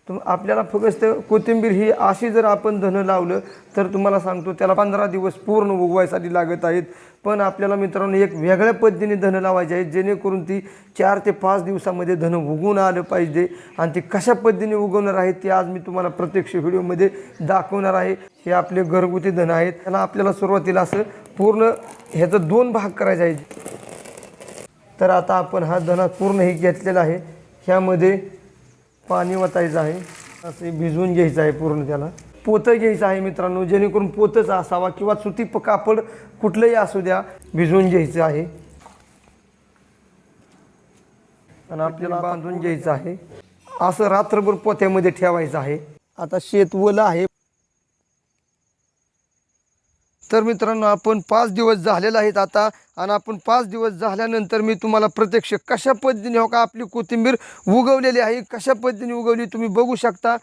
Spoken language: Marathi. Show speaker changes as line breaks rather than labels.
आपल्याला फक्त कोथिंबीर ही अशी जर आपण धनं लावलं तर तुम्हाला सांगतो त्याला 15 दिवस पूर्ण उगवायसाठी लागत आहेत। पण आपल्याला मित्रांनो एक वेगळ्या पद्धतीने धनं लावायची आहेत जेणेकरून ती 4 ते 5 दिवसामध्ये धनं उगवून आलं पाहिजे। आणि ती कशा पद्धतीने उगवणार आहे ते आज मी तुम्हाला प्रत्यक्ष व्हिडिओमध्ये दाखवणार आहे। हे आपले घरगुती धनं आहेत। त्याला आपल्याला सुरुवातीला असं पूर्ण ह्याचं 2 भाग करायचे आहेत। तर आता आपण हा धना पूर्ण हे घेतलेला आहे। ह्यामध्ये पाणी वतायचं आहे, असे भिजवून घ्यायचं आहे पूर्ण। त्याला पोतं घ्यायचं आहे मित्रांनो, जेणेकरून पोतच असावा किंवा सुती कापड कुठलंही असू द्या, भिजवून घ्यायचं आहे आणि आपल्याला बांधून घ्यायचं आहे। असं रात्रभर पोत्यामध्ये ठेवायचं आहे। आता शेत ओलं आहे। तर मित्रांनो आपण 5 दिवस झालेले आहेत आता, आणि आपण 5 दिवस झाल्यानंतर मी तुम्हाला प्रत्यक्ष कशा पद्धतीने हो का आपली कोथिंबीर उगवलेली आहे, कशा पद्धतीने उगवली तुम्ही बघू शकता।